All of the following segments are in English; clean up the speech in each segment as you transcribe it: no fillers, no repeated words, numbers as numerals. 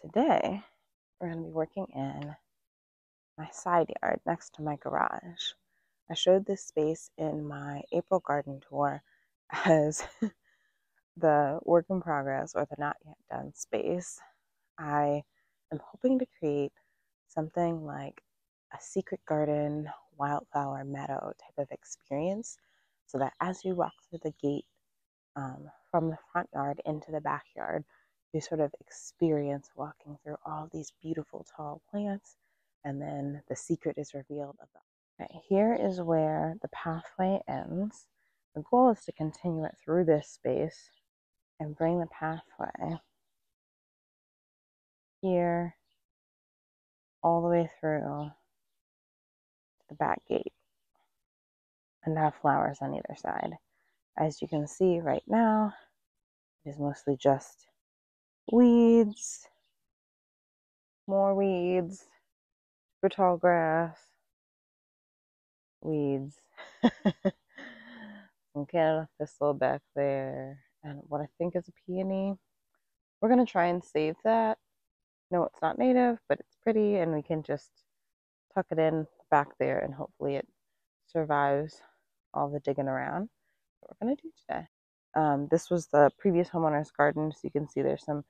today we're going to be working in my side yard next to my garage. I showed this space in my April garden tour as the work in progress or the not yet done space. I am hoping to create something like a secret garden, wildflower meadow type of experience, so that as you walk through the gate from the front yard into the backyard, you sort of experience walking through all these beautiful tall plants, and then the secret is revealed of them. Okay, here is where the pathway ends. The goal is to continue it through this space and bring the pathway here all the way through the back gate and have flowers on either side. As you can see right now, it is mostly just weeds, more weeds, super tall grass, weeds, some Canada thistle back there, and what I think is a peony. We're going to try and save that. No, it's not native, but it's pretty, and we can just tuck it in back there, and hopefully it survives all the digging around. What we're going to do today. This was the previous homeowner's garden, so you can see there's some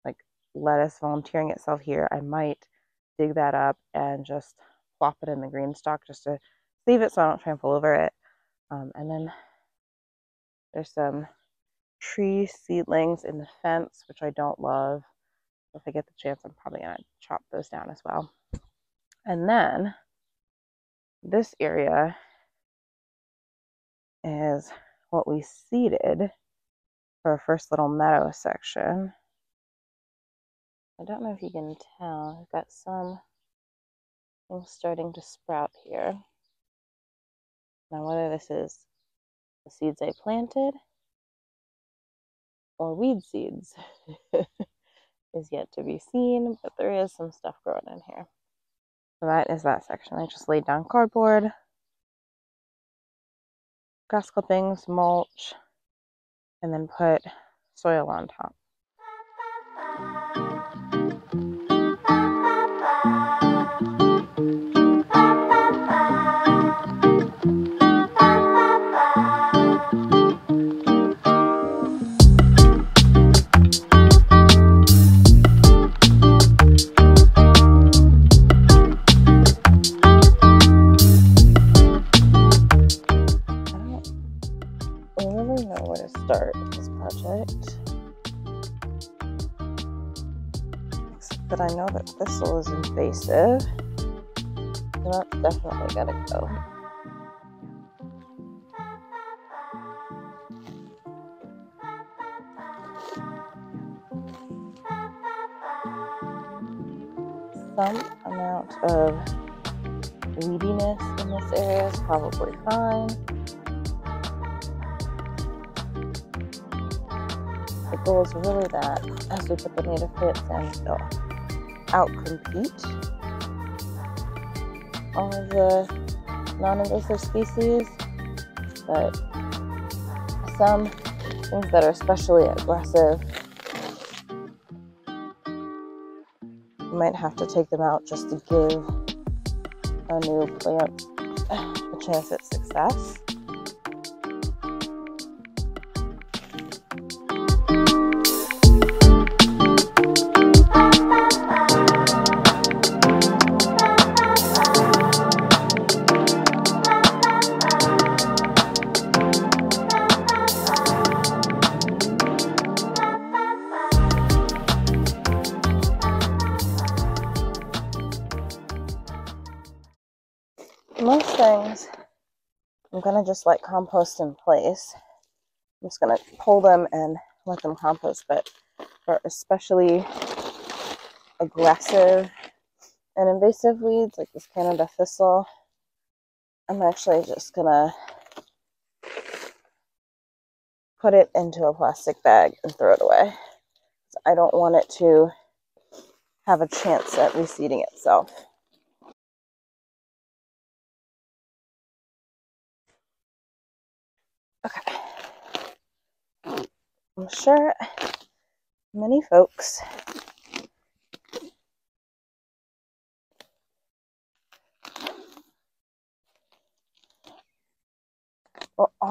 like lettuce volunteering itself here. I might dig that up and just plop it in the green stock just to save it so I don't trample over it. And then there's some tree seedlings in the fence, which I don't love. If I get the chance, I'm probably going to chop those down as well. And then this area is what we seeded for our first little meadow section. I don't know if you can tell, I've got some things starting to sprout here. Now, whether this is the seeds I planted or weed seeds is yet to be seen, but there is some stuff growing in here. So that is that section. I just laid down cardboard, grass clippings, mulch, and then put soil on top. Start with this project, except that I know that thistle is invasive, so that's definitely gotta go. Some amount of weediness in this area is probably fine. The goal is really that as we put the native plants in, they'll out-compete all of the non-invasive species, but some things that are especially aggressive, you might have to take them out just to give a new plant a chance at success. Most things I'm going to just let compost in place. I'm just going to pull them and let them compost, but for especially aggressive and invasive weeds like this Canada thistle, I'm actually just going to put it into a plastic bag and throw it away. I don't want it to have a chance at reseeding itself. Okay. I'm sure many folks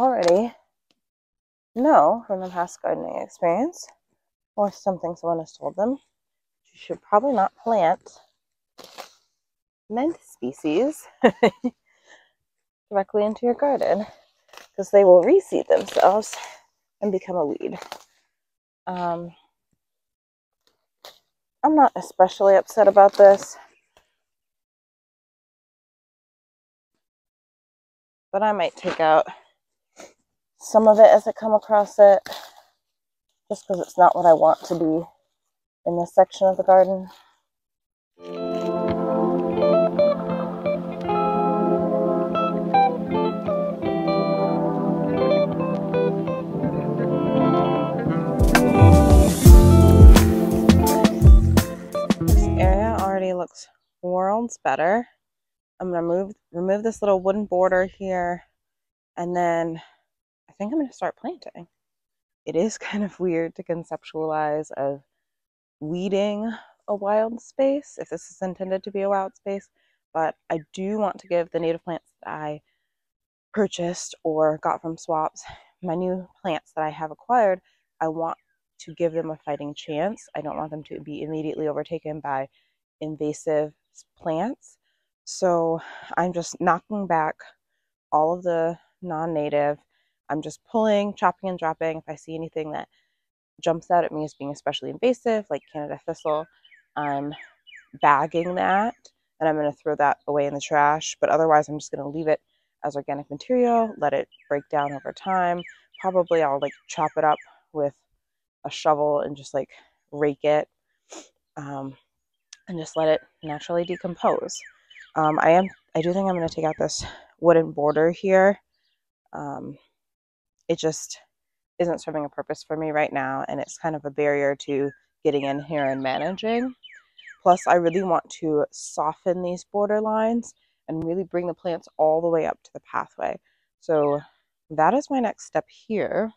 already know from the past gardening experience, or something someone has told them, you should probably not plant mint species directly into your garden, because they will reseed themselves and become a weed. I'm not especially upset about this, but I might take out some of it as I come across it, just because it's not what I want to be in this section of the garden. This area already looks worlds better. I'm going to remove this little wooden border here, and then I think I'm going to start planting. It is kind of weird to conceptualize of weeding a wild space, if this is intended to be a wild space, but I do want to give the native plants that I purchased or got from swaps, my new plants that I have acquired, I want to give them a fighting chance. I don't want them to be immediately overtaken by invasive plants. So I'm just knocking back all of the non-native. I'm just pulling, chopping, and dropping. If I see anything that jumps out at me as being especially invasive, like Canada thistle, I'm bagging that, and I'm going to throw that away in the trash. But otherwise, I'm just going to leave it as organic material, let it break down over time. Probably I'll like chop it up with a shovel and just like rake it, and just let it naturally decompose. I do think I'm going to take out this wooden border here. It just isn't serving a purpose for me right now, and it's kind of a barrier to getting in here and managing. Plus, I really want to soften these border lines and really bring the plants all the way up to the pathway. So that is my next step here.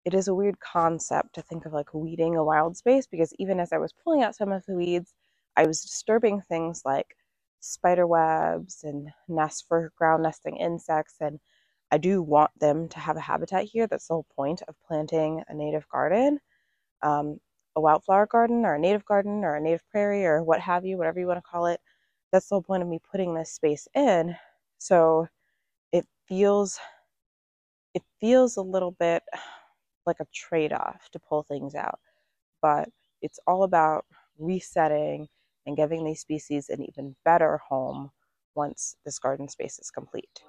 It is a weird concept to think of like weeding a wild space, because even as I was pulling out some of the weeds, I was disturbing things like spider webs and nests for ground nesting insects, and I do want them to have a habitat here. That's the whole point of planting a native garden, a wildflower garden, or a native prairie, or what have you, whatever you want to call it. That's the whole point of me putting this space in. So it feels a little bit like a trade-off to pull things out, but it's all about resetting and giving these species an even better home once this garden space is complete.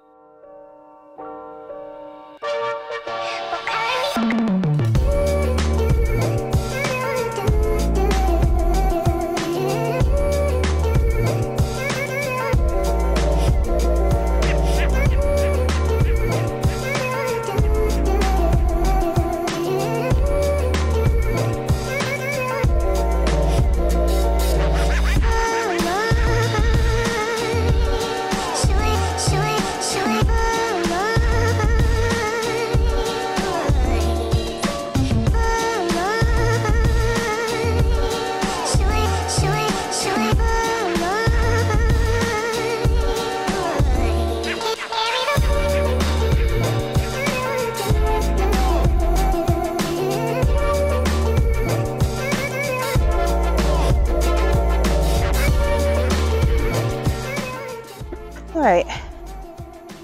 All right,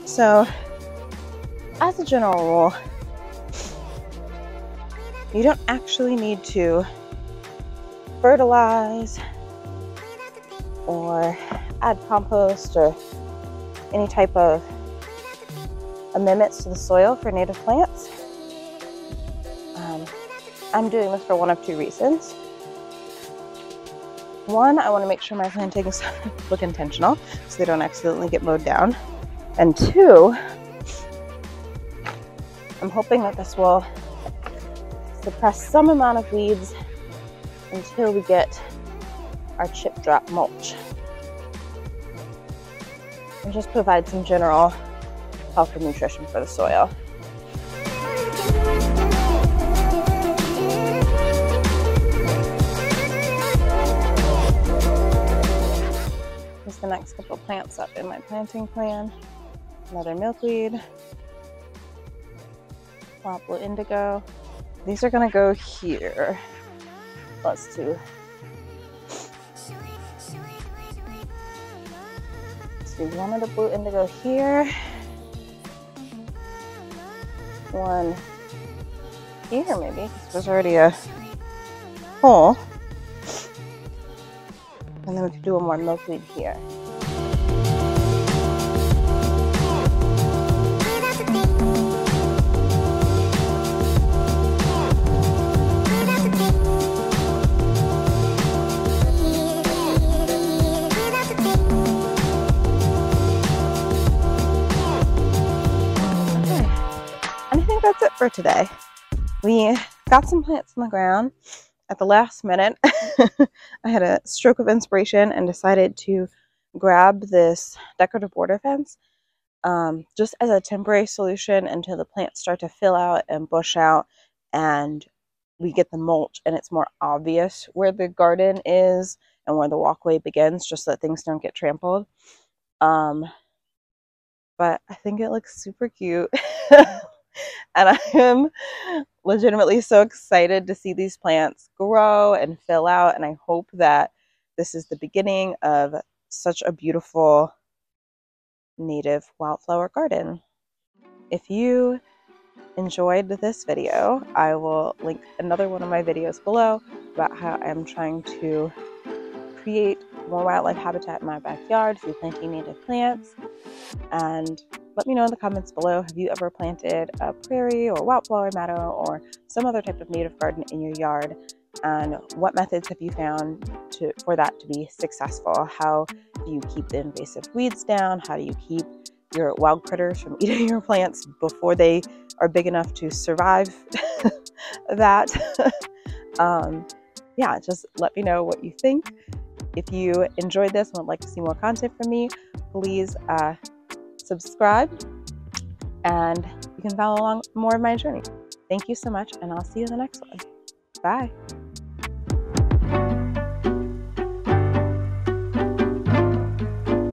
so as a general rule, you don't actually need to fertilize or add compost or any type of amendments to the soil for native plants. I'm doing this for one of two reasons. One, I want to make sure my plantings look intentional so they don't accidentally get mowed down. And two, I'm hoping that this will suppress some amount of weeds until we get our chip drop mulch. And just provide some general health and nutrition for the soil. The next couple plants up in my planting plan. Another milkweed, wild blue indigo. These are gonna go here. Let's do one of the blue indigo here, one here maybe, because there's already a hole, and then we can do one more milkweed here. That's it for today. We got some plants on the ground at the last minute. I had a stroke of inspiration and decided to grab this decorative border fence just as a temporary solution until the plants start to fill out and bush out and we get the mulch and it's more obvious where the garden is and where the walkway begins, just so that things don't get trampled. But I think it looks super cute. And I am legitimately so excited to see these plants grow and fill out. And I hope that this is the beginning of such a beautiful native wildflower garden. If you enjoyed this video, I will link another one of my videos below about how I'm trying to create more wildlife habitat in my backyard through planting native plants. And let me know in the comments below, have you ever planted a prairie or wildflower meadow or some other type of native garden in your yard? And what methods have you found for that to be successful? How do you keep the invasive weeds down? How do you keep your wild critters from eating your plants before they are big enough to survive that? Yeah, just let me know what you think. If you enjoyed this and would like to see more content from me, please subscribe, and you can follow along more of my journey. Thank you so much, and I'll see you in the next one. Bye.